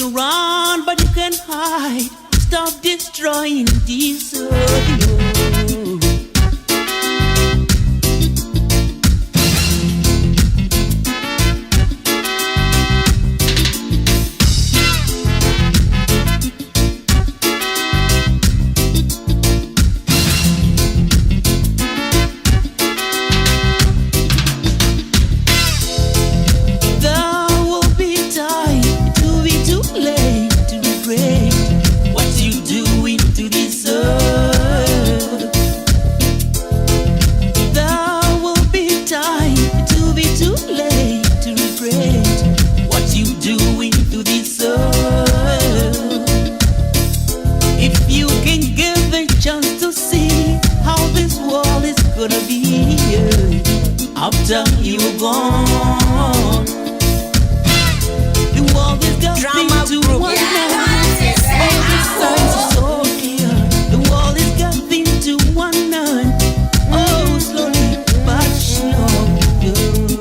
can run, but you can hide. Stop destroying this earth. After you gone, the world is getting to one night. All the signs are so clear. The world is getting to one night. Oh, slowly but surely.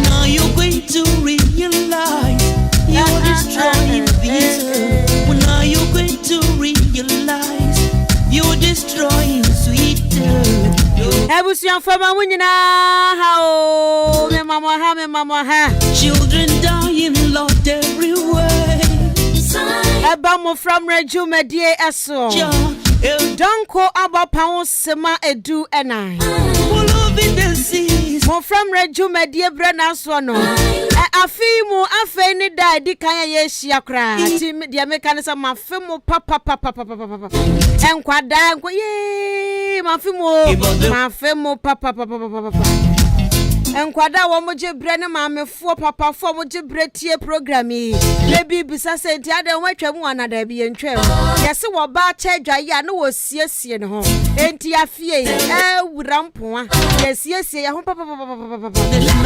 Now you're going to realize you're destroying this earth. Well, now you're going to realize you're destroying sweet earth. Ebusian fama wunyina ha me mama ha Children dying lost everywhere. Eba Mmofra Mmere Jumedie eso Donko abapa sema edu enai All over the seas. Mmofra Mmere Jumedie brena so no afimu afe ni da di kan ye hia kra ti de meka ne sama afimu papa enkwada enko ye mafimu papa enkwada wo moje bre ne maamefo papa fo moje bre tie program yi lebi bisa se ntia de watwam anada bi entwem yesi wo ba cha dwaye na wo siesie ne ho enti afie wurampoa yesiesie ya ho papa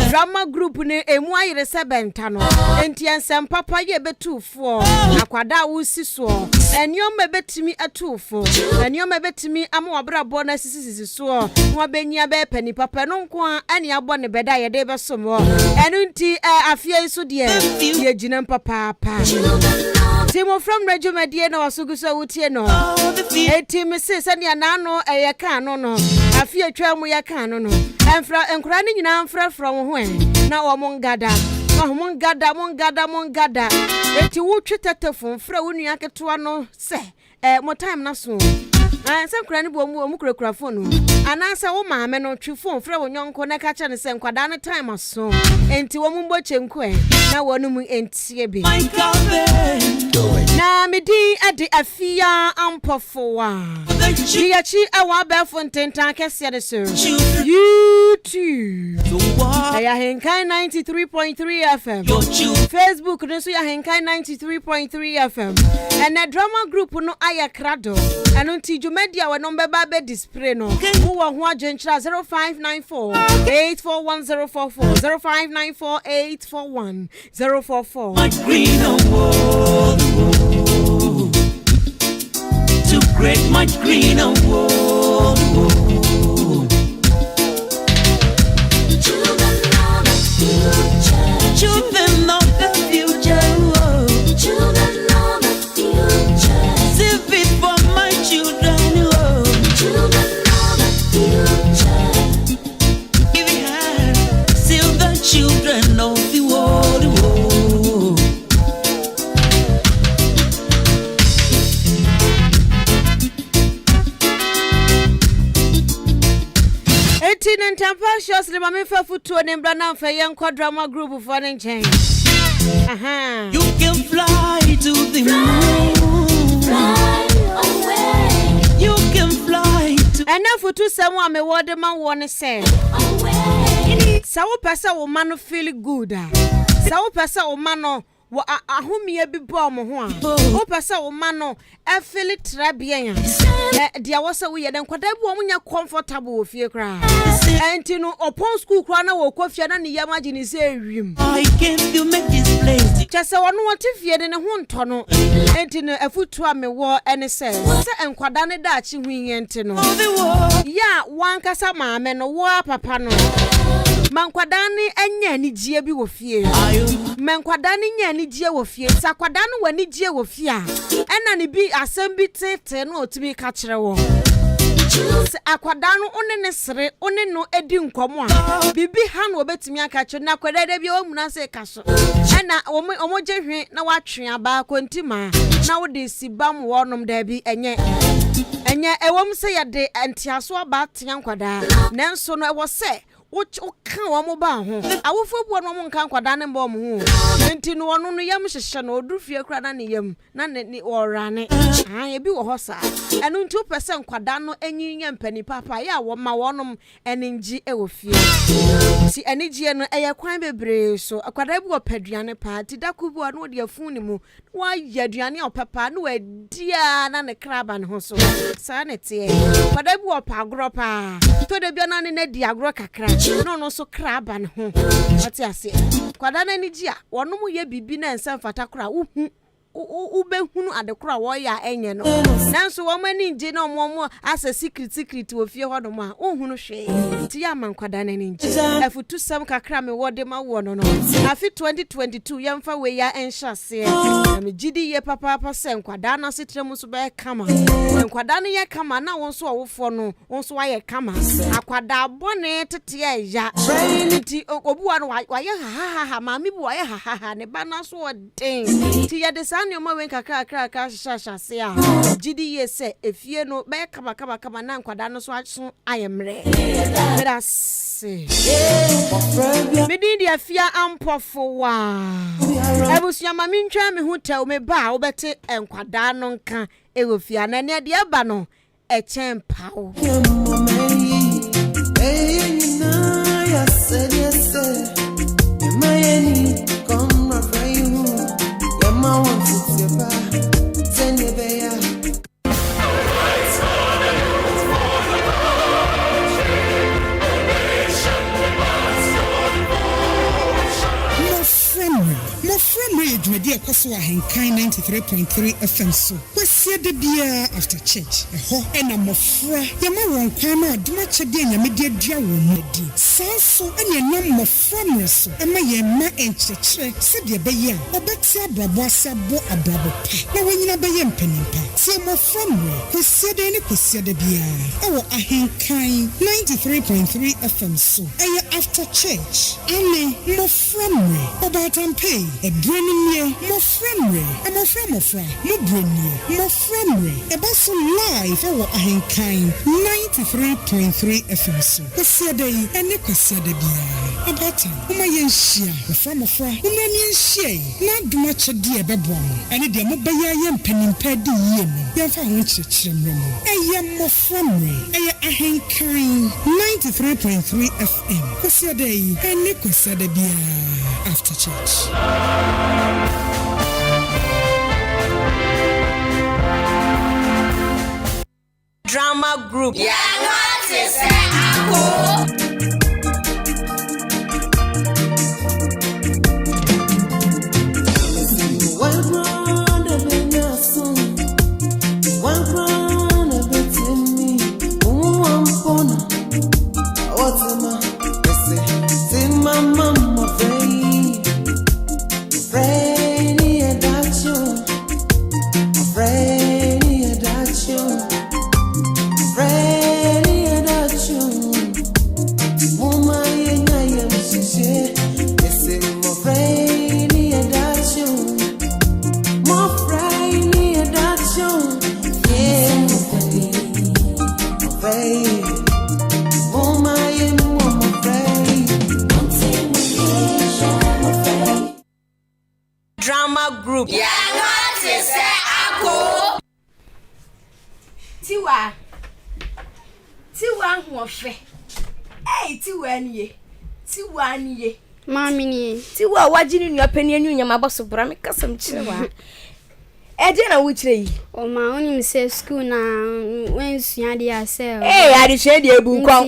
drama group ne emu ayire se benta no enti ensem papa ye betufo akwada wo siso enioma betimi atufo enioma betimi amwabra na sisisi so wo benya be pani papa no nko ani abo ne beda ye de besomo enu nti afia iso de ye gina papa Mmofra Mmere Jumedie na wasuguso wutie no eti mese se ne na no ye kan no afia twam ye kan no enfra enkura ni nyina enfra from ho na wo mongada mongada eti wutwe tetefon fra wonu aketo no se mo time na so se nkura ni bo mu kura phone ana se wo maame no twi phone fra wonyonko na ka cha ne se nkwada ne time aso enti wo mu mboche nko na wonu mu entie bi na medi ade Afia Ampfowaa Diachi awa be fontentan kese de sir YouTube ya henkai 93.3 FM Facebook no so ya henkai 93.3 FM and a drama group no ayakrado anu nti Media we number babe display no who wa ho agentra 0594 841044 0594 841044 my green award to great my green award children of the future children of the future save it for my children. Children of the world. 18 and temperatures the mama futu and embrana for young drama group for an change. You can fly to the moon. Fly away. You can fly to and now for two someone me what the man wanna say. Sawo pesa wo mano feel good. Sawo pesa wo mano wo ahomie bi bo mo ho a. Wo pesa wo mano e feel trabia. Dia wo se wo ye den kwada bi wo nya comfortable wo fie kra. Enti no upon school kra na wo kofia na ne yama gini se ewim. I can't you make this place. Chese wono wote fie de ne ho nto no. Enti no afutu a me wo ene se enkwada ne da chi hwin enti no. Ya wankasa maame no wo papa no. mankwadane enya ni gie bi wo fie mankwadane nya ni gie wo fie sakwadane wani gie wo fie a ena ni bi asem bi tete no otumi ka kire wo akwadano one ne sere one no edi nkomo a bibi ha no obetimi aka kire na akwadade bi o muna se ka so ena omoje hwe na watwe aba kontima na wo de sibam wonom da bi enye ewom se yade antiaso aba tia nkwada nanso no ewo se wo kan wo mo ba ho awofo bu no mo nkan kwada ne mbom ho enti no wono no yam hyehye no odufie kura na ne yam na ne worane ebi wo hosa enu 2% kwada no enyinya mpani papa ya wo ma wonom enenji ewo fie si enijie no eye kwan bebre so kwada bi wo paduane pa ti da ku bu no de afun ni mu wa yaduane opapa no wadia na ne kraba ne ho so sa ne tie kwada bi wo pa agro pa to de bi na ne di agro kakra no so kraba ne ho ati ase kwada na ni gia wono mu ye bibi na nsem fata kra ubehunu adekora wo ya enye no nanso wo mani nje na omo asa secret wo fie hodo ma ohunu hwe ti ya mankwada na ni nje afutu sam kakra me wode ma wo no afi 2022 yemfa we ya enhyase na me gidi ye papa se nkwada na setrem so be kama nkwada ne ye kama na won so wofo no won so waye kama akwada bone tete ya ti obuwa no waye ha maami bu waye ha ne ba na so odin ti ya de ani o ma wen kakra shashase a gidi ye se efie no be kama na nkwada no so aso ayemre medase medi di Afia Ampfowaa ebusia ma mentwa me hu taw me ba wo bete nkwada no nka ewofia na ne de aba no echempa Mmofra Mmere dwumadi akwaso ahenkan 93.3 FM so kwasie de bia after church eho ena mmofra yema won kwan na aduma chede nyamede adua wo mudi sanso ene nam Mmofra Mmere so ema ye ma enchechire se de be ye obeti abrabo asabo abrabo pa na wonyina be ye mpanimpa se Mmofra Mmere kwasie de bia ewo ahenkan 93.3 FM so eye after church ane Mmofra Mmere obatampe Ebrenimye Mmofra Mmere Mmofra Mmere Ebaso live ewo ahenkan 93.3 FM so kwasiade ene kwasiade bia abata uma yenhia Mmofra uma yenhia na duma chede ebebom ene de mobaya ye mpanimpa di yie no yemfa ho chirechire mremo eye Mmofra Mmere eye ahenkan 93.3 FM kwasiade ene kwasiade bia after church. Drama group. Yeah, what is Drama group. Yeah, what is that? Tiwa Mmofra. Hey, Tiwa niye. Mami ni. Tiwa wajini ni apeni enu nyama baso bra me kasam chirewa. Eje na wuchire yi. O ma oni mi se school na wensua de ase. Eh, adihwe de ebu kwa.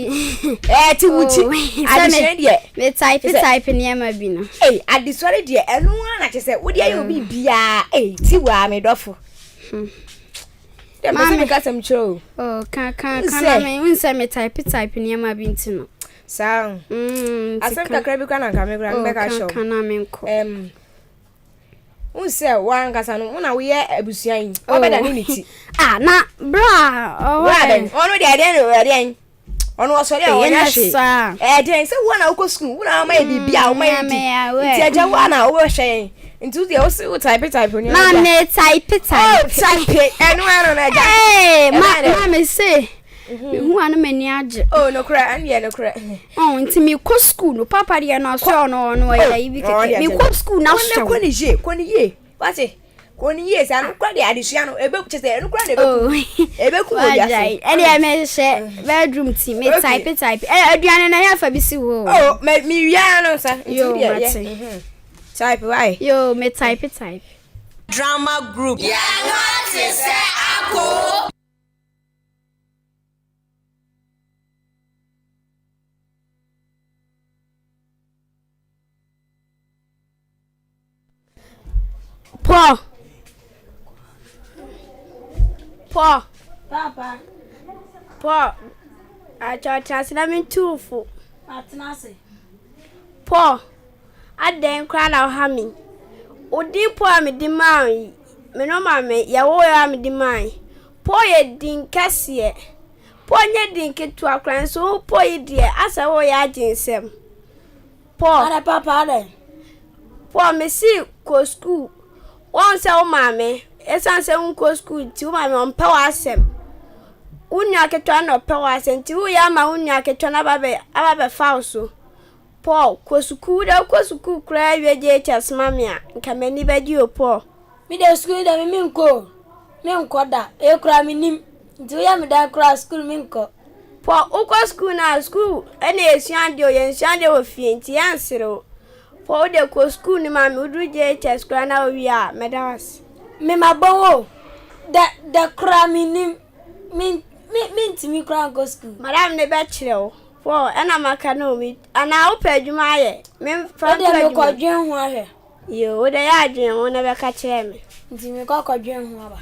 Ti wuchi. Adihwe de. Me type ni ama bi no. Eh, adisore de enu na chese wo de ayo bi bia. Eh, Tiwa me dofo. Mami kasam chiro. Oh, kan me unse me type ni ama bi ntino. Sa. Asem kakra bi kwa na nka me kura me ka show. Kana menko. Unse wan kasa no una we abusuan. Obeda ni niti. Ah na bra. Ono de ade no ade. Ono osori a wonya hwe. Den se wo na uko school, wo na ma e bibia wo ma e di. Ti aja wo na wo hwe. Into the also type on your Mama type. Oh, type. And one on hey, Mama say. Who are many age? Oh, no cry, and no cry. Oh, into me co school, no papa, dear, no son, or no, me co school now. Quony, what's it? 20 years, and cry the addition, a book just there, and cry. Oh, a book, and I may say, bedroom team, me type. Adrian and I have a busy woe. Oh, make me yarn, sir. You type, why? Yo, me type. Drama group. Yeah, not to say I Paul. Papa. Paul. I charge I'm too full. Paul. I then cry out hammy. O deep poor me demand. Me no mammy, ya warrior me demand. Poor ye din cassia. Poor ye din get to a clan so poor ye dear as a warrior jinsem. Paul, papa, poor me see go school. One say, mammy, it's answer unco school to my mom power sem. Unya ketan or power sent to yama unya ketan ababe falso. Paul, Kosuku, cry, radiators, mamma, can many bed you, Paul. Me the school that me minko. Minko da, a cry me nim. Do ya me that cross school minko. Paul, Oko school now, school, and a shandio and shandio of fiend, the answer. Paul, the co school, mammy, would radiators, cry now we are, madams. Me my bow. The cry me nim. Mean to me, crown go school. Madame the bachelor. For and I'm a canoe, and I'll pay you my men for the quadrian wire. You, the idea will never catch him. Jimmy Cockadrian.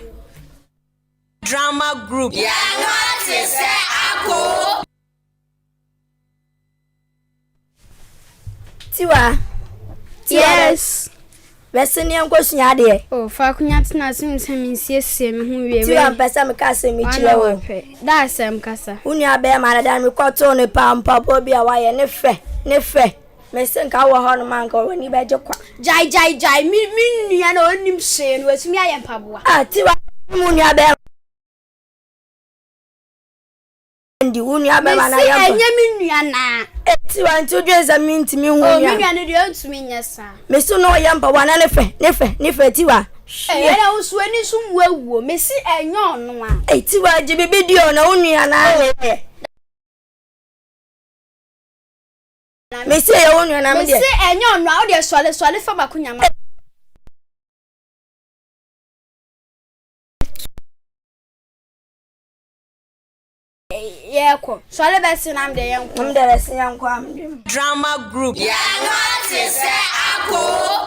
Drama group. Yeah, not to say I Tiwa. Yes. Western question yard. Oh, Falconiat Nassins means yes, who we are Pessam Casa Michel. That's Sam Casa. Unia bear madame, we caught on a palm, papa be a wire, nefe. May sink our horn mango when you bed your quack. Jai, me, and all him saying was me, I am Pabua. Ah, Tiwa, Munia bear. And you Unia bear, and I am Yamiana. Tiwa, 2 days I mean to me, to me, yes, sir. Miss No Yampa, one nefe, Tiwa. I was winning some well, Missy, and yon one. A Tiwa, Jibidio, no only an eye. Missy, only an eye, and yon now, dear swallow for Macunyama. Yeah, so I best I'm the young Drama group. Yeah, not to say I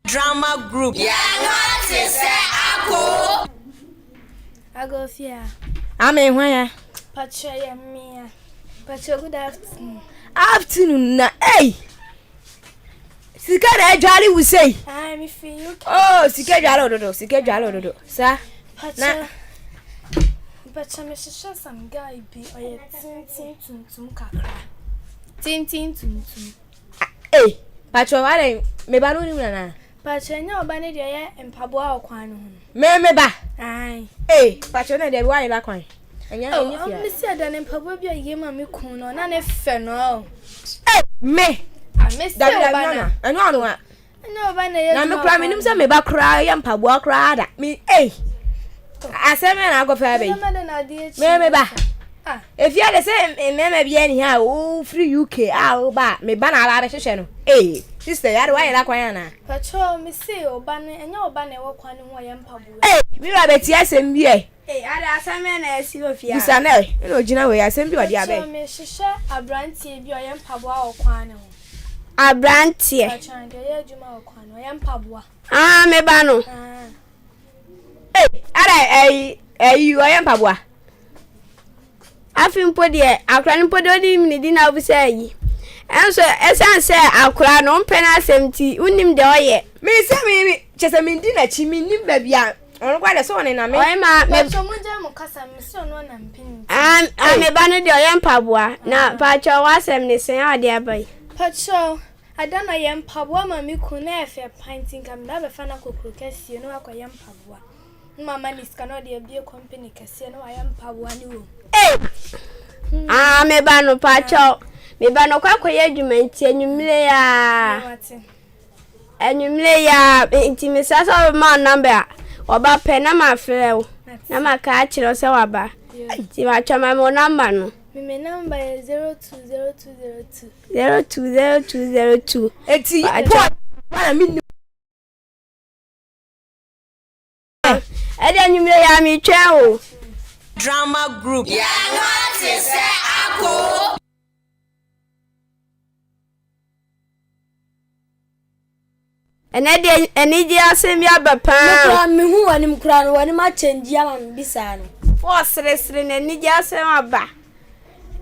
Drama group. Yeah, not to say I go fear. I'm in where? Pacha, me. Pacha, good afternoon. Afternoon, hey. Sika jolly we say. I'm feel. Oh, Sika jalo. Sir. Pacha. Pacha, me share some guy be or tin kakra. Tin. Hey, Pacha, why me ba no ni na? Pacha, nya oba ne de empaboa okwan no. Me ba. Ai. Hey, Pacha na de why la kwan. Oh, me see ada ne empaboa bi ayema me kun no na ne fe no. Hey, me. Miss David, I know. Na me cry me nim say me ba cry yam paboa cry da. Me eh. Asem na go fa be. Me ba. Ah. If you dey say me be any here o free UK ah ba me ba na ala be hwehwe no. Eh, sister ya why la kwan na. Pacho me say oba ne enya oba na e wo kwan ho yam paboa. Eh, me ba be ti asem bi eh. Eh, ada asem na esi ofia. Bisa na e no gina we asem bi odi abe. So me hwehwe abrantie bi o yam paboa o kwan ho. Abrantie. Me ba no. You I am Pabwa. Afimpo de akra nimpo de odi mi di na obisa yi. Enso esan se akra no mpena asɛmti unim de oye. Me se me chese me di na chi me nim ba bia. Ono kwa de so ne na me. Oye ma me so munja mo kasa me se ono na mpini. Me ba no de oye mpaboa na pa cho wasɛm ne sen ade abai. Pacho adana ye mpaboa ma mi ku na efe painting kam da be fa na kokoro kɛsie no akɔye mpaboa. Mama ni skano de bie company kɛsie no aye mpaboa ni wo. Me ba no pa cho. Me ba no kwa koye adwumanti anwumle ya nti me sasa ma number oba pe na ma frɛ na ma ka kyerɛ sɛ waba nti ma twa ma mo number no me number 020202 020202 eti para mi ade anwumle ya mi twɛn o Drama group. Ya no te se ako. Enidi asem ya bapa. Me hu wanim kura no wanim a change ama me bisa no. For sere na enidi asem aba.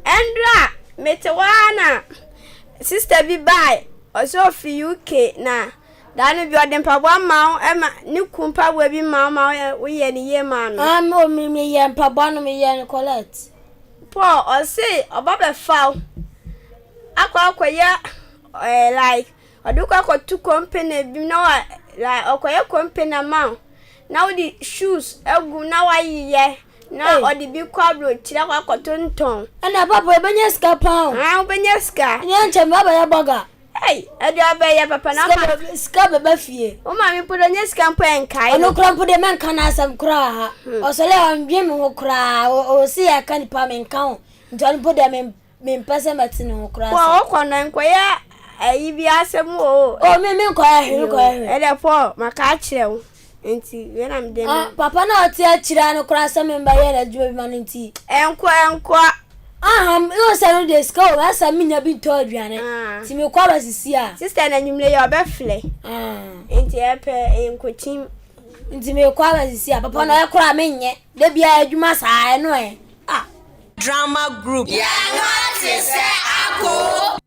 Endra metewana sister bi bai oso fi UK na dani bi odem pabwa ma ema ni kumpa bwa bi ma wo ye ni ye ma no. Me ye pabwa no me ye ni collect. Paul o say oba fa akwa ya like oduka ko tu company bi na wa like okoye company ma na odi shoes egu na wa yiye na odi bi kwabro tira kwa kotonton ana papa ebenya ska pound obenya ska nya nche baba ya boga edi abaya papa na ska baba fie o ma mi podo nya ska mpo enkai ono kra mpo de men kana asam kra ha o sele onwie me ho kra o si ya kan pa men kan nto mpo de men pese matine ho kra o kono nkoya ayi bi asem o me nkoya ele po maka kyerɛ nti we na mde papa na oti akira no kra asem mba ye na djuma bi ma nti enko yo say no dey ska o asa minya bi to aduane ti me kwa basisi a sister na nyumle ya obefle nti epe enkochim nti me kwa basisi a papa na ekra menye de bia adwuma saa no Drama group. Ya no te se ako.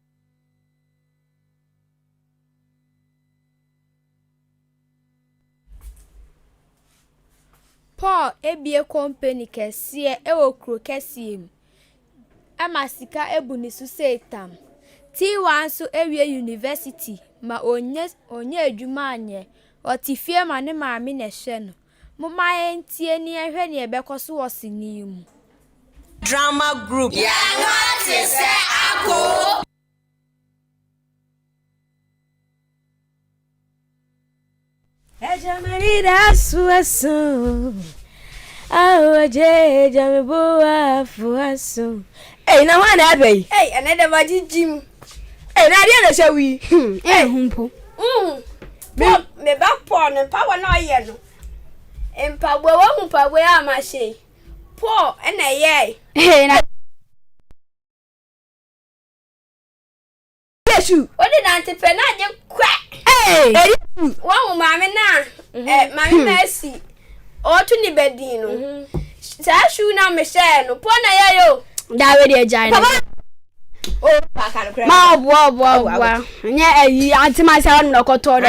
Paul ebie company kɛsie ewo kro kɛsie mu amasika ebu ni su setam T1 so ewie university ma onye adwuma anye otifie ma ne maame na hwe no moma entie ni ehwe ne ebekoso wosini mu Drama group. Ya no te se ako. Ejamarira suaso awoje jameboa fuaso na wana abai another body gym na dia na shawi humpo me ba po ne pa wa na ye no empagbo wa humpagbo ya ma she po na ye na Yesu odi na antepe na je kwa wa hu maame na maame Mercy o tu ni bedin no sa shu na me share no po na ye yo dawe de jai na o pa ka no ma bo nya ayi antima sa no koto do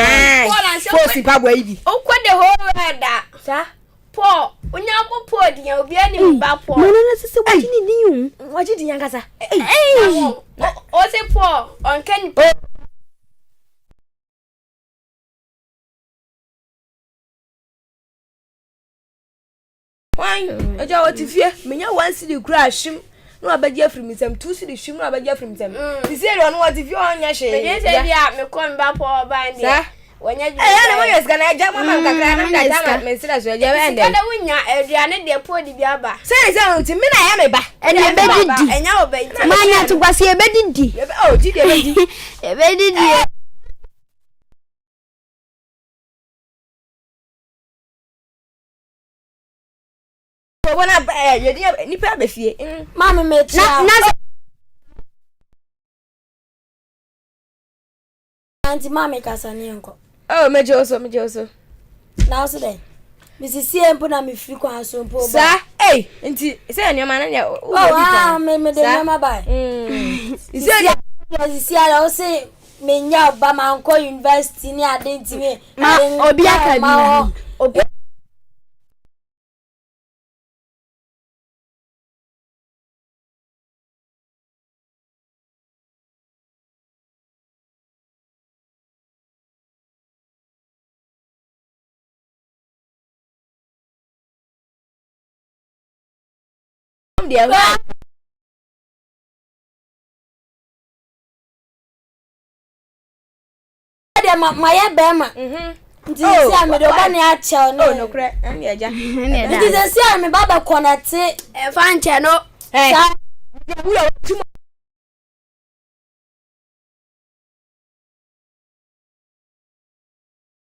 fosi pa bo yi o kwa de ho da sa po onya bo po di ya obi ani ba po no sisi waji di yankasa o se po on ken oja otifie menya 1 cedi kura hwim no abaji afrim nsem 2 cedi hwim no abaji afrim nsem disere no otifie onya hwe me se bia me kom ba po ba ndi wonya ju na wonya ska na ja mama kakra na da tama me sira so ja ende kada wonya aduane de po di bia ba se uti me na ya me ba ene ebedidi enya obe manya to kwase ebedidi di de ebedidi ebedidi Bona yedi nipa be fie mama me tia Auntie Mama Casani uncle. Oh, Mejoso. Now, so then. Mrs. Siempo na me free kwa so mpo. Sir, hey, nti say your man na me dey mama buy. You say I say me nya ba ma nko university ni ade nti me. Obi aka bi. My bema. Nti sia me do ba ne a chel no. Oh no kre, anya ja. Nti sia me baba konate e fa nche no.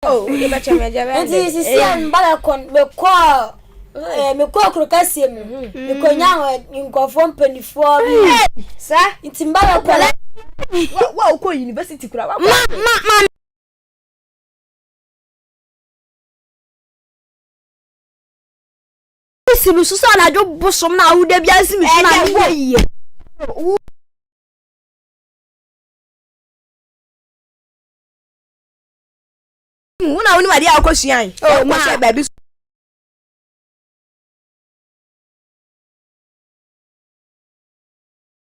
Oh, e ba cheme ja ba. Nti sia me baba kon me ko krokasie me ko nya nkofo mpanifo bi. Sa, nti baba kon wa ko university kura wa. Ma sibu susa na jo bosom na awude bia simi so na ni ye una uni mari akosua yi o mo se baby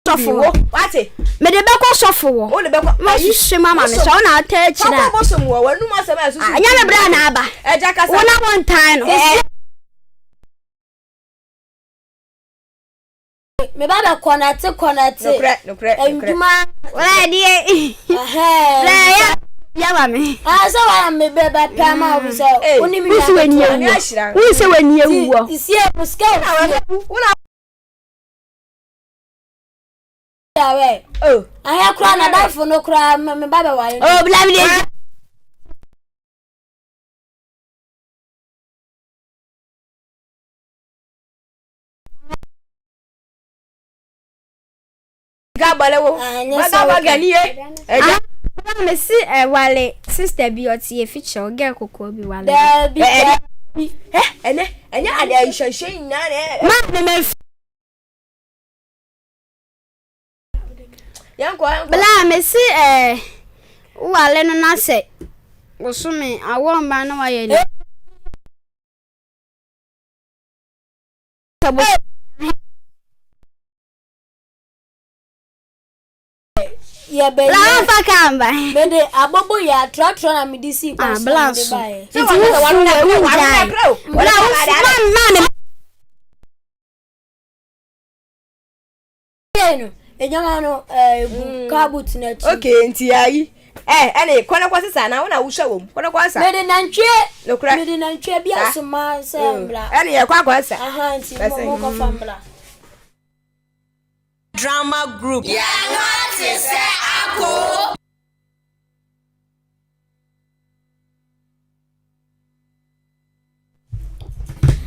sofo wate me de be ko sofo wo o de be ko ma hihwe mama me so na ata kira ko bosom wo wanu ma se ma so anya me bra na aba eja kasa wona one time no me baba konate no kre enduma wala die ya mami so wa me beba pama obuso oni mi se weni ewu wo se weni ewu isi e muska una yawe aya kura na dafo no kura me baba wa bla mi de gabalewo gaba ganiye eja me si wale sister bi oti e feature girl kokko bi wale ene enya ade ayishashe na ma me yanko bla me si wale no na se wosumi awon ba na wa ye ni ya be la fa kamba bende abobo ya trotro na midisi kwa blast so enyama no kabut na chi okay nti ayi ene kwana kwa sisa na wona wusha wom kwana kwa sa mede nantwe nokra mede nantwe bia asoma sembla ene ye kwa sa aha nti mo ko fambla Drama group. Yeah, what is that?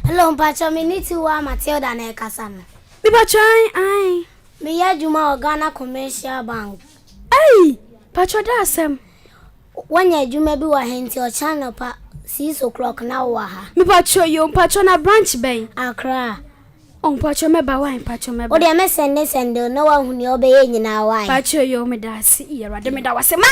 Hello, Pacho, me need to wa Matilda na Kasano. me pacho ai Me ya juma Ghana Commercial Bank. ai pacho da asem Wanya juma bi wa henti o channel pa 6 o'clock na wa ha. me pacho na branch ben Accra. on pacho meba wine pacho meba O de me send no wa hu ni obeye nyina wa. pacho yo me da si ira de me da wase ma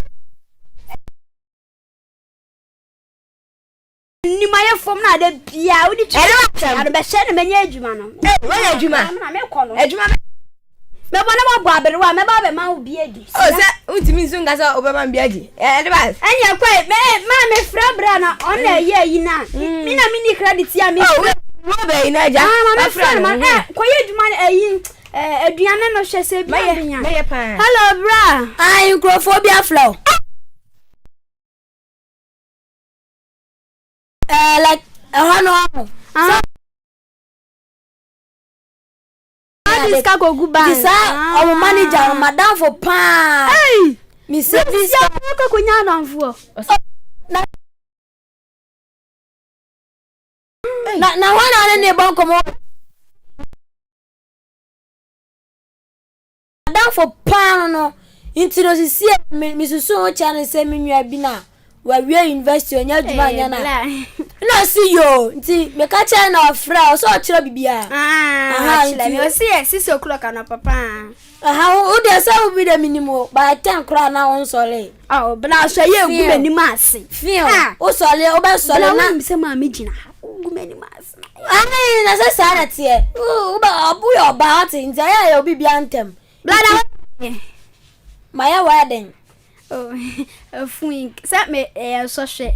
ni maye fom na de bia wo di tu ado be hye ne menye adwuma no wona adwuma na me kɔ no adwuma me bona ma bɔ abere wa me ba be ma wo bi adi o se utimi zunga sa obeba mbiaji de ba anya kwai ma me fra bra na on na ye yi na mi na mini credit ya mi wo be ina ja ma me fra ma koye adwuma ayi aduane no hye se bi abinya me ye pa hello bra ai microphobia flow like no this ka go guba this our manager madam for pa hey me say this ka kunya no anfo na wana ne bon komo madam for pa no Inti no sisi misusu channel se menua bi na wa wie university onya adwuma nya na. Na see yo, nti me ka cha na ofra so ochira bibia. Let me see 6 o'clock na papa. O de say we the minimum by 10 kra na on sole. Oh, bla so ye gu mani mase. Feel. O sole o be sole na me se ma me gina. Gu mani mase. Ani na say sa na tie. O ba obu yo ba ati nti ya obi bia ntem. Bla na Maya wedding. Oh, fun sa me so hwe.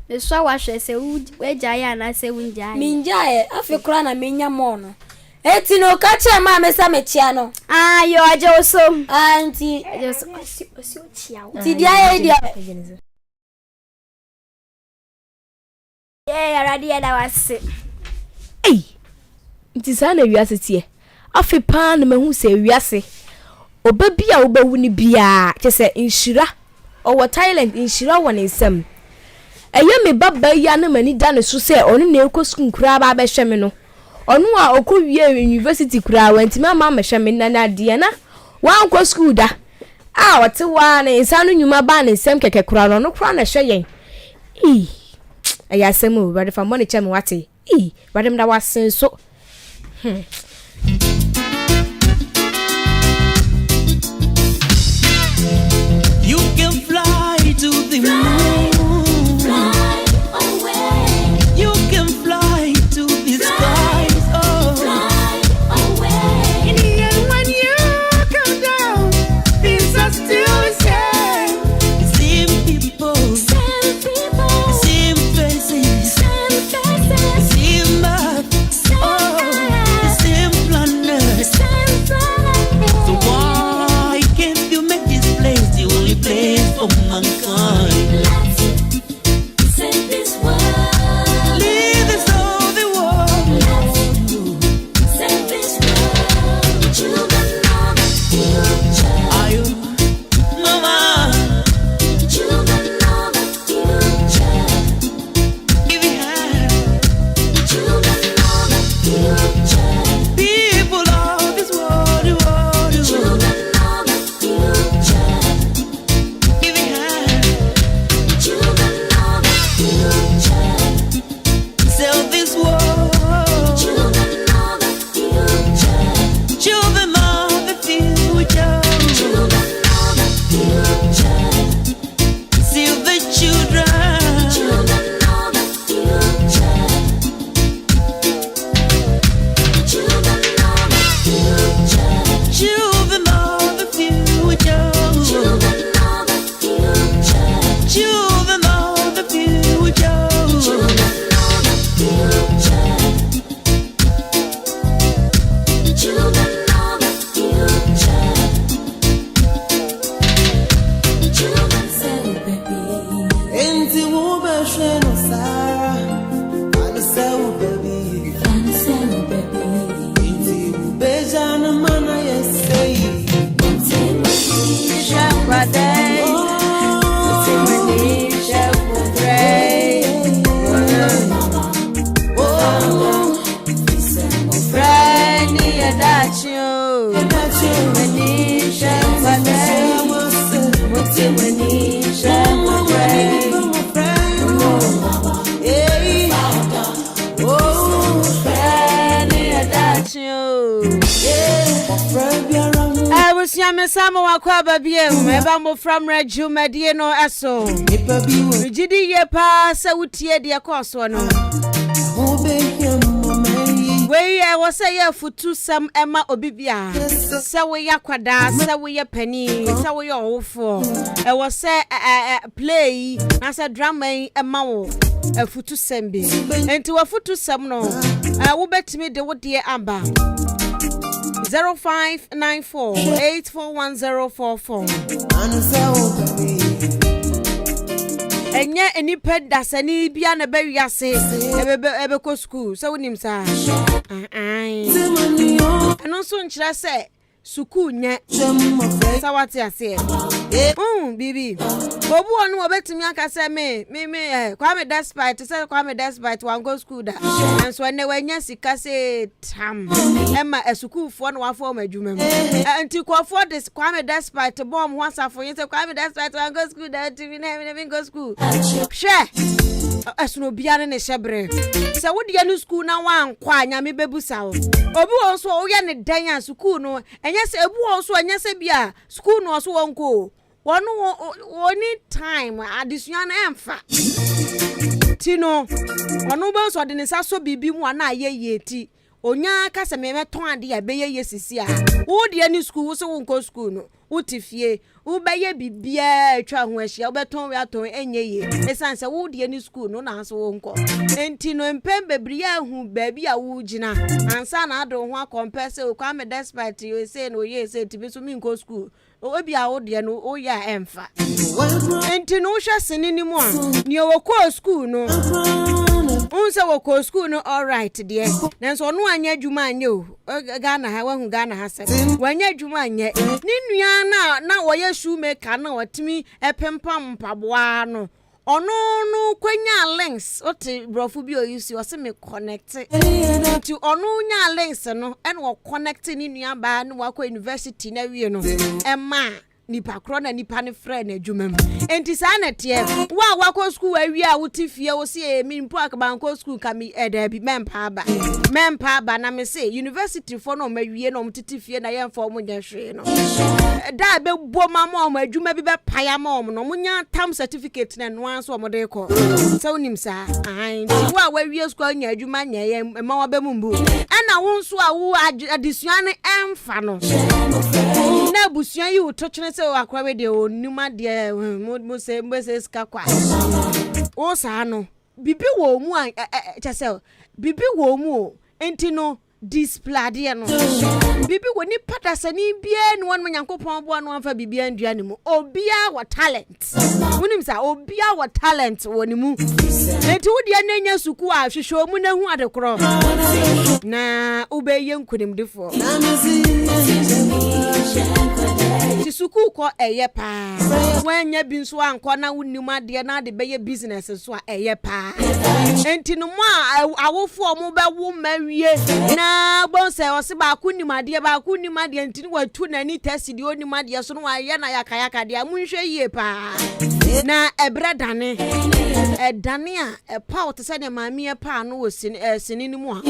Me so wa hwe se we jaye na se wun jaye. Min jaye afi kra na menya mo no. Eti no ka che ma me sa me chia no. Yo aje oso. Auntie, Aje oso chia. Ti dia e dia. Aradi ya da wase. Nti sa na wiase tie. Afi pa na mahu se wiase. Oba bia obawu ni bia kese inshira. Owo Thailand inshira won nsam. Eye me baba ya na mani da ne so se onu na ekọ school kura ba be hwe me no. Onu a okọ wie university kura wanti mama me hwe me na de na. Wan kọ school da. Wote wa na insanu nyuma ba ne nsam keke kura no kura na hwe yen. Aya semu ba de fa money cheme wate. Ba dem da wasen so. You can fly to the moon. Fly away. You can fly to the skies. Oh, Fly away. in the end, when you come down, things are still the same. The same people, Same people. the same faces, Same the faces. same earth. Oh, the same planet. Same planet. So why can't you make this place the only place for mankind? Let's save this world. Leave this all the world. Let's save this world. Children of the future. Are you, mama? Children of the future. Give me hand. Children of the future. People of this world, the world, the world. Children of the future. Give me hand. Children of the future. Sell this world. Children of the future. Children of the future. Children of the future. Save the children. Children of the future. Children of the future. Children of the future. Children of the future. Children of the future. Children of the future. Children of the future. Children say baby. Enti wo be hwe no Sarah. Ani se wo baby. Fun say baby. Enti wo be jana mana yesei. Sama wakwa babie eba Mmofra Mmere Jumedie no eso Jidi ye pa se wutie de koso no we ye wo se ye futu sam ema obibia se we yakwada se we ye pani se we ye owofo e wo se play na se drama ema wo futu sam bi enti wo futu sam no wo betimi de wo de amba 0594841044 Enye enipa dasani bia na bewiase ebe ko school so wonim sa eno so nkyira se suku nye sawati ase bibi obu onu obetimi aka say me Kwame despite say Kwame despite wan go school da and so ne wanya sika say tam emma esuku fo no wafo madwuma mu anti kwafo this Kwame despite bomb wasafo yin say Kwame despite wan go school da timi na go school share esuno bia ne shebre se wodi ya no school na wan kwa nya me bebusa obi won so wo ye ne dan ya school no enye se ebu won so enye se bia school no so won ko woni time addition emfa tino onu be so de ne saso bibi mu na ayeye ti onya ka se me meton ade ya be ye sisi a wo de ni school wo so won ko school no utifie wo be ye bibia atwa ho ahia wo beton we aton enye ye esan se wo de ni school no na so won ko enti no empem bebria hu baabi a wo gina ansa na ado ho compare se o Kwame despite you say no ye say tibi so mi ko school obi a wo de no o ya emfa enti no hwe senini mu a ne wo ko school no unse wo ko school no all right there nanso no anya adwuma anye o Ghana ha wahu Ghana ha se wanya adwuma anye ni nua na wo ye shoemaker na watimi epempam mpaboa no ono no kwanya links oti brofu bi oyisi o se me connect to ono nya links no en wo connect ni nua ba no wakọ university na wie no emma nipa kro na nipa ne frɛ na adwuma mu enti saa na tie wa wakọ school awie a wotifie wo se mi mpo akabanko school ka mi edabi mempa ba na me se university for no mawie no mtitifie na yemfa mo nya hwe no da be bo mama o adwuma bi be paya ma o no munya tam certificate na no anso mo de ko se wonim saa ai wa wawie school nya adwuma nya ye ma wa be mumbu ana wo nso a wo adisuan emfa no na busuan yi utochene se akwa we de onuma de mo se ska kwa o sa no bibi wo mu a chese bibi wo mu enti no display no bibi wo ni patasani bia no won Nyankopon bo no anfa bibia ndua ne mu obia wa talent wonim sa obia wa talent woni mu enti wo de ananya suku a hwehwe mu na hu adekoro na ubeye nkunimdifo suku ko eye pa wanya bi nso anko na wonim ade na de beye business so a eye pa enti no mo awofo mo be wo mawie na bonse o se ba kunim ade enti no watu na ni test de onim ade so no wa ye na yakayaka de amunhwe yie pa na ebredane edane a pa o te se ne maami e pa no wo sinini mu a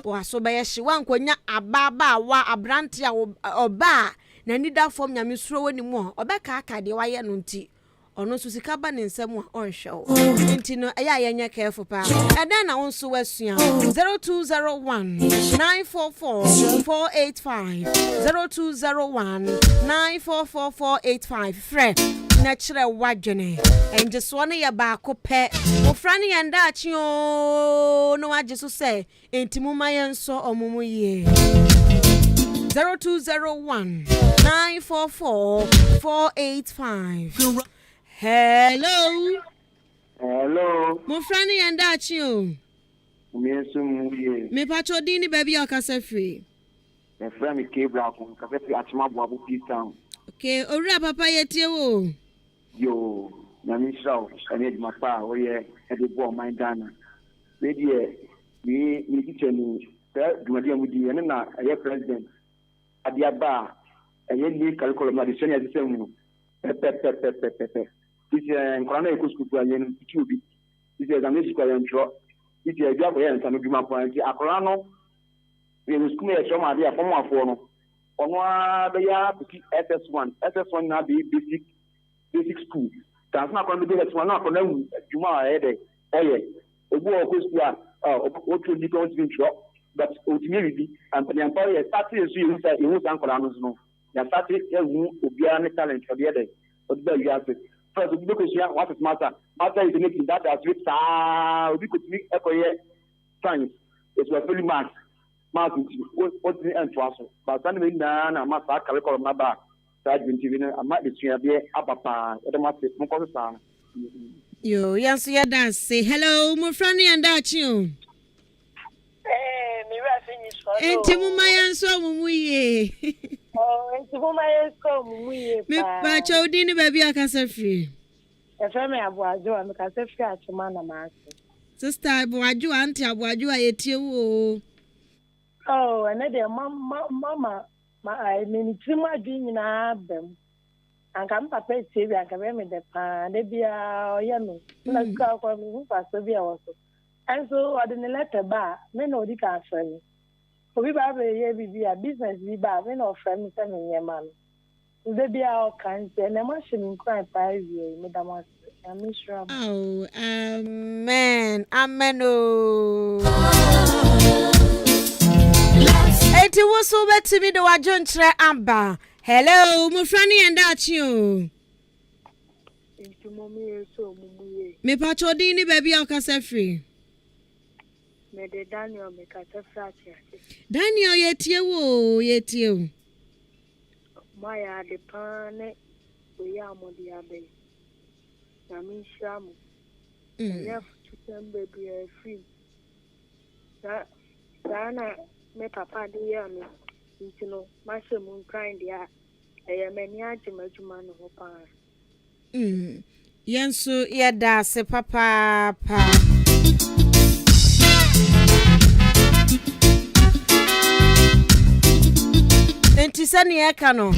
wa so be ye hye wankonya ababa wa abrante a oba na nida form nyame suro woni mu a obeka aka de waye no nti ono so sika ba ne nsam a onhwe nti no eya yenya careful pa eda na wonso wasua 0201 944 485 0201 944 485 fre na kire wadwene enje so ne ya ba ko pe ofra ne yanda achi o no waje so se enti mu mayen so omumu ye 0201 944 485 Hello. Mmofra yanda achi o. Me pacho dini baby akasa free. Me fra me kebra ko kasa free achima bo abu P-town. Okay, ora papa yetie wo. Yo, na mi shaw, ane di mapa o ye e de bo my Ghana. We die mi teacher ni dumadi amudi ene na ye president. Adia ba eye ni curriculum na de senior de semu. Pepe. This nkwano ekusku kwa yen tubi. This examination kwa yen tro. This bia kwa yen tanu dwuma kwa nti akora no we school e choma dia form afo no. Ono a be ya piki SS1 na be basic school. Transfer kwa be SS1 na kwa na dwuma e de eye. Obu okusku a o to di don't even tro. But ultimately be and the employer started to use ankora no. Ya started ewu obiara ne talent for the other. But there you have it. First, because you what is matter is making that as with we could make science. It's a fully math. What's the end to us? But suddenly, na master curriculum na back. That been given a might be abapa. The master, Mokosa. Yo, yes, you dance. Say hello, Mmofra and Dachi. Mira finish for Enti mu mayan so mu ye. It's for my school. Me pa chodi ni baby akasa free. A family of Wajo and because if you are to man. Sister Abuaju auntie Abuaju ayetie wo. Oh, and then mama, I mean, it's my dream in Abem. And come papa TV and come in the pan, they be a yummy. Let's go for me who pass to be also. And so I didn't let a bar, men know the castle. For we have a business, we buy, men of friends and your man. They be our kinds and a machine crying 5 years, Madam. I'm sure. Oh, amen. Amen. Oh. Eti wo so betimi de wajo ntre amba. Hello, Mmofra and Dachi. Into mommy so mumuye. Me patcho din ni baby akasa free. Me de Daniel me kata frati. Daniel yetie wo, yetie wo. Maya de pane we amodi abe. Na mi shamu. Ya futu baby free. Sana me papa de ya me. You know, my son crying there. I am any ajima no pa. Yansu yada se papa pa. Enti sani eka no.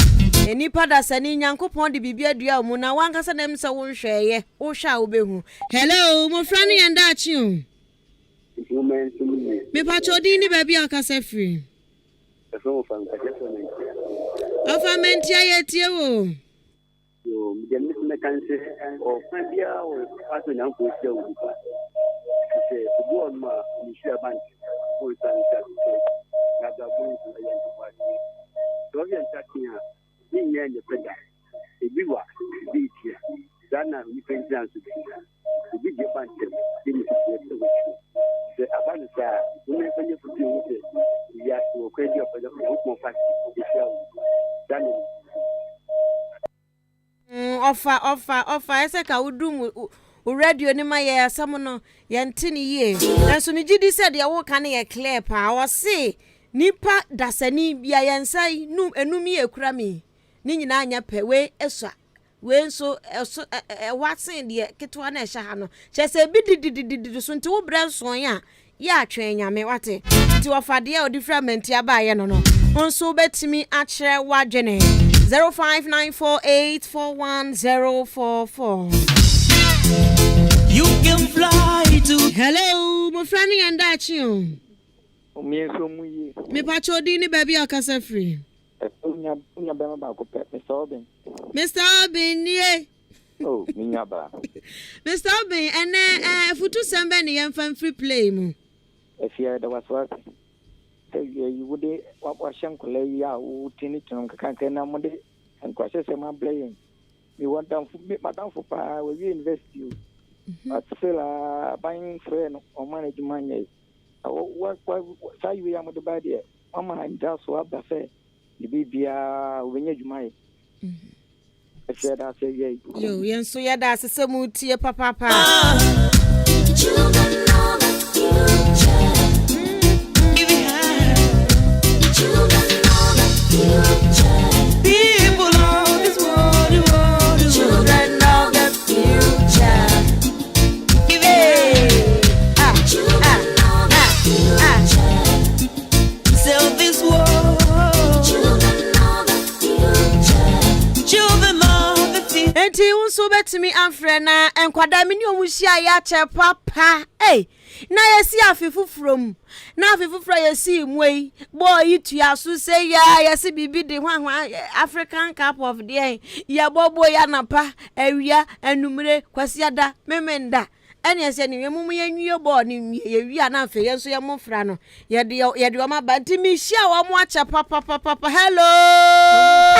Enipa da sani Nyankopon de bibia dua mu na wankasa dem se wo hweye. Wo hwa wo behu. Hello, Mmofra and Dachi. Me patcho din ni baby akasa free. Ofamenti ayetie wo. Yo, me dem me kan se o fan bia o paso nyan ko se o pa. Se go ma ni share bank. O san ta. Na da bu ni ya ko pa. Do bien ta tia. Ni nya ni peda. E bi wa bi tia. Dana ni penjan su bi. Bi je bank. Ni ni se abanu sa. Ni penye fu bi o se. Ya ko ko di o pa o fa. Di share. Dana offer ese ka udum u radio ni ma ye asam no ye ntini ye nanso ni gidi said ye wo kan ye clear pa wo se nipa dasani bia ye nsai nu enumi ekura mi ni nyina anya pe we esua we nso wasen de ketwa na ehya ha no che se bi didididi so nti wo bra so ya ya atwen nyame wate nti ofade e odiframent ya ba ye no no nso betimi akere wadwene 0594841044. You can fly to. Hello, Mmofra and Dachi. Me patcho di ni baby akasa free. Unya bema ba ko pe Mr. Obin. Mr. Obin ye. Oh, minya ba. Mr. Obin and futu sembe ni yemfan free play mu. Afia da waswa. You would what shankle ya tini to kankan na mode and kwase se ma playing. You want down for madam for pa we invest you. But still buying friend or management. What say we am the bad here. Mama and just what the fair. The bibia when you my. I said I say yeah. Yo, yen so ya da se mu tie papa. Children know the future. Children know the future. People of this world, Children know the future. Give it. Children know the future. sell this world. Children know the future. Children of the future. Enti unso betimi amfre na enkwada mini omuhia ya che papa. Na yesi afifufrom. Na afifufra yesi imwei. Boy itua so say ya yesi bibi de hwanhwa African Cup of the year. Ya bobo ya napa awia anumre kwasiada memenda. Ene yesi ni yemu yenwie bo ni yewia na afa yenso ye Mmofra no. Ye de o ma ba ntimi hia wo mo acha papa. Hello.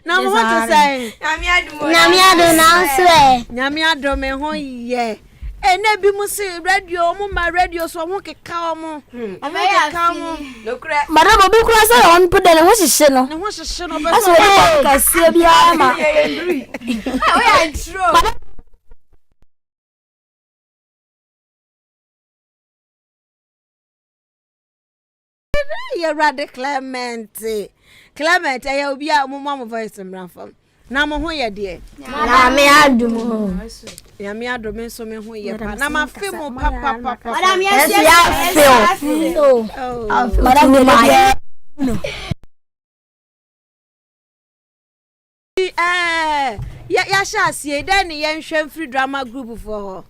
Now what to say? Nyamiado na nswe. Nyamiado me ho ye. Na bi mu se radio mu ma radio so ho keka omo. Omo keka omo. Madam obi kura say on put dem ho hihye no. Ne ho hihye no be so. Aso ka sie bia ma. We are true. ye rade Clement aye obi a mo mo voice mrafam na mo ho ye de Na me adum. ya me adome so me ho ye pa na ma fe mo papa Madam yes feel. Madam no. Ya sha sie den ye nhwe free drama group for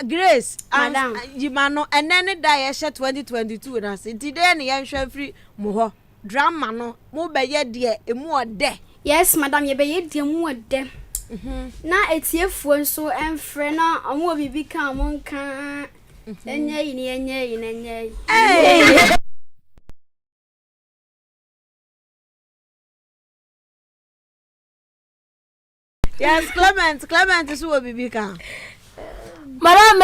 Grace Madam Jimano enene da ye hye 2022 na se ti den ye nhwe free mo ho drama no mo be ye de emu ode. Yes madam ye be ye de mu ode. Na etiefuo nso emfre na omo bibi kan mo nka enye yi. Yes, Clement is who bibi kan. Madam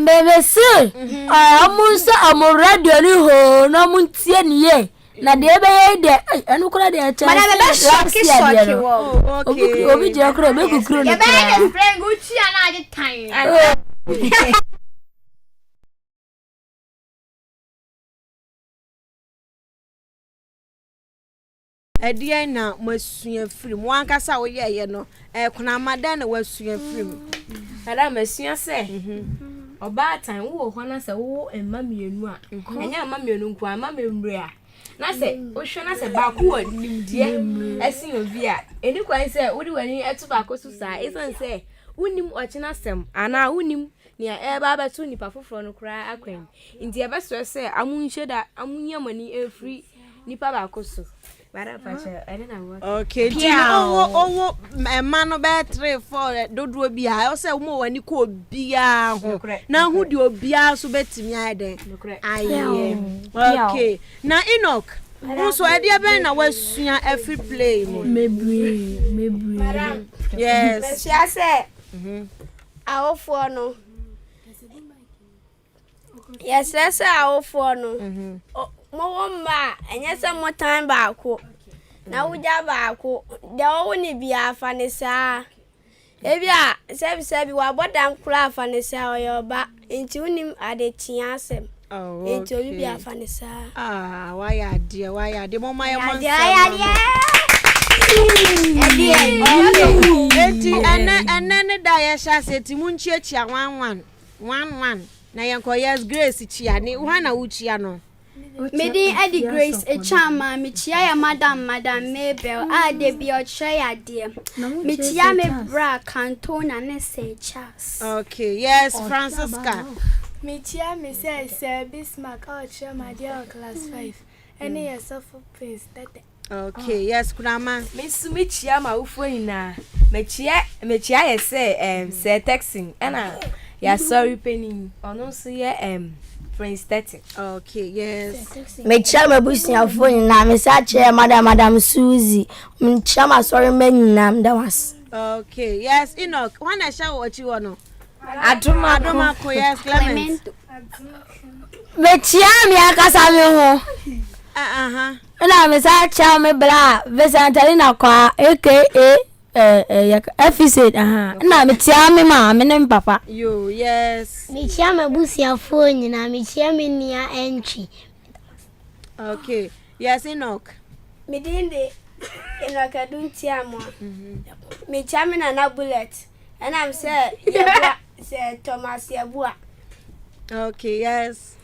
me see. Amunsa amoradio ni ho na muntie ni ye. Na de be ye de anu kura de acha. Madam be shoki wo. Obi je kura be kukuru ni. Ye be de friend uchi ana ade tan. Edia na masua film wankasa wo ye no kuna madan na wasua film Madam masua se oba tan wo ho na se wo emma mienu a enya emma mienu nko ama memre a na se wo hwe na se ba ko nimdie asin obi a eni kwan se wo di wani etu ba ko su sa isan se unim ochina sem ana unim nia eba betu nipa foforo no kra akwan nti e beso se amunhye da amunyamani efri nipa ba ko so. Okay, owo mano be 3 4 dodo bia o se wo wani ko bia ho na hu di obia so betimi ade aye. Okay, na Enoch so e dia ben na wasua every play mo Mebri. yes Sia se awofo no. Yes se awofo no. Mo womba enye se mo time ba ko na wuja ba ko de wo ni bia afa ne sa ebia sebi wa bodam kura afa ne sa oyoba enti unim ade tia asem enti obi bia afa ne sa why ade mo my man enti ene da ye sha se ti munchi achia 11 na yanko yes Grace chia ni hwana wuchia no. Medi Eddie Grace a chama michia ya madam Mabel de bi ochre ya de michia me bra cantona ne say Charles. Okay, yes Francisca Michia me say Bismarck ochre my dear class 5 any yourself please that. Okay, yes Kurama Michia ma ufo ina mechia ye say texting ana ya sorry penny ono so ye Prince 30. Okay, yes. Me chama busia phone na me sa che madam Suzy. Me chama sorry men na that was. Okay, yes Enoch. Wanna show what you want no? Adoma ko yes Clement. Me chia me akasa me ho. Na me sa che me bra Visantalina kwa aka episode na me tia me ma me nem papa yo yes me tia me busia phone na me tia me nia entry. Okay, yes Enoch Me dinde Enoch adun tia mo me tia me na bullet and I'm say Thomas Yabua. Okay, yes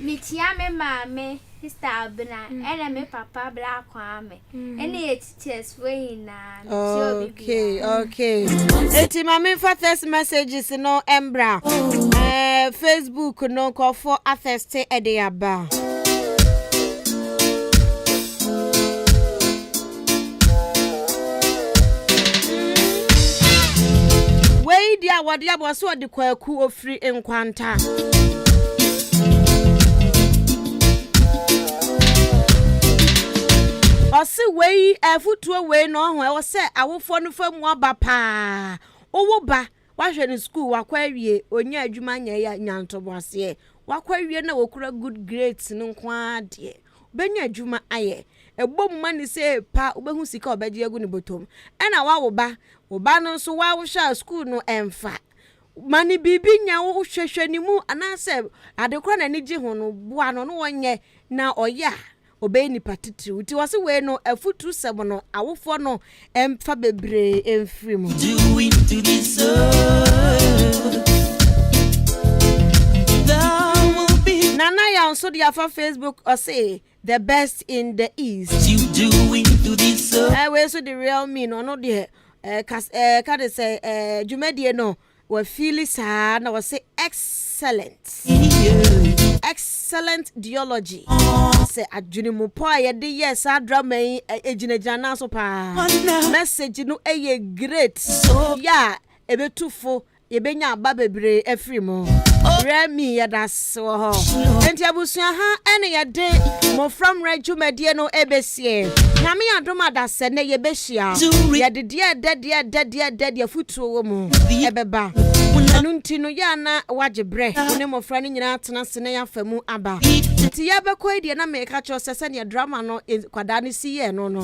Me tia me mame Sister Abena and me papa black kwame any teachers way na okay eti mama for first messages no embra Facebook no call for atheste ediaba we dia wode abo so de kwaku ofri enkwanta Ose wei afutuo wei no ho e wo se awofo no famu aba pa owo ba wahwe ni school wakwa awie onya adwuma nya ya nyantobo ase wakwa awie na wokura good grades no kwa de benya adwuma aye ebom mani se pa obehu sika obeje agu ni botom ena wa wo ba no so wa wo sha school no emfa mani bibi nya wo hwehwe ni mu anase adekora na nigi ho no boa no no wonye na oya obey ni patiti uti wase we no afutu sebo no awofo no emfa bebre emfiri mu doing to this Nana ya also the afa Facebook or say the best in the east you doing to this we so the real me no the can they say jumedie no we feel sa na we say excellent excellent theology say adwene mu po ayede yes drama ejinejana na so pa message no great yeah ebetufo yebenya aba bebre afri mo remi yadaso ho enti abusua ha ene yede Mmofra Mmere dwumadie no ebesie nyame adoma dase ne yebehia yede de futuo wo mu ebeba anu nti no ya na wagebre ne Mmofra no nyina atena sene ya famu aba nti yebekọ edie na meka cho sese ne drama no kwada ne siye no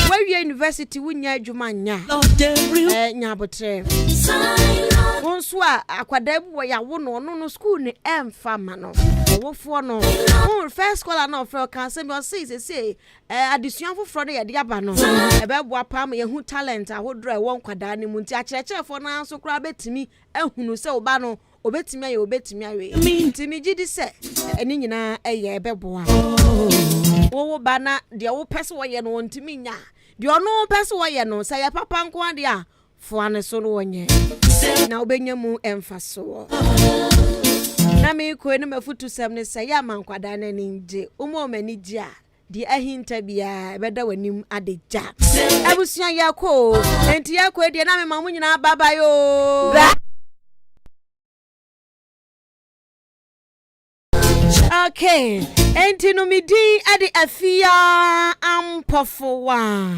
Where university wunya adwuma nya nyabotre wonswa akwada bu ya wo no school ni emfa ma no wofo no first scholar na ofre kan se me say addition foforo de ye aba no ebebo apam ye hu talent ahodro e won kwada ni mu nti akyerɛkyerɛfo na so kra betimi ehunu se oba no obetimi aye obetimi awe ntimi gidi se eni nyina eye ebebo a wo bana de wo pese wo ye no ntimi nya de ono pese wo ye no say ya papa nko ade a fo ane so no wonye na obenya mu emfaso na me ko ene mafutu sam ne say ya mankwada na ninje umo mani ji a di ahinta bia beda wanim adeja abusua yakọ enti yakọ de na me mamu nyina baba yo okay enti no midi ade Afia Ampfowaa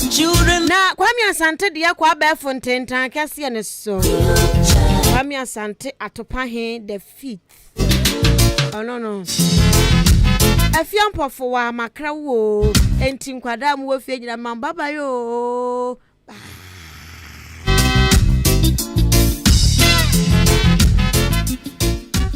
children na Kwame Asante de yakọ abefo ntentan kase ne so Kwame Asante atopa he the feet oh no Afia Ampfowaa makra wo enti nkwada mu wo fie nyina mambaba yo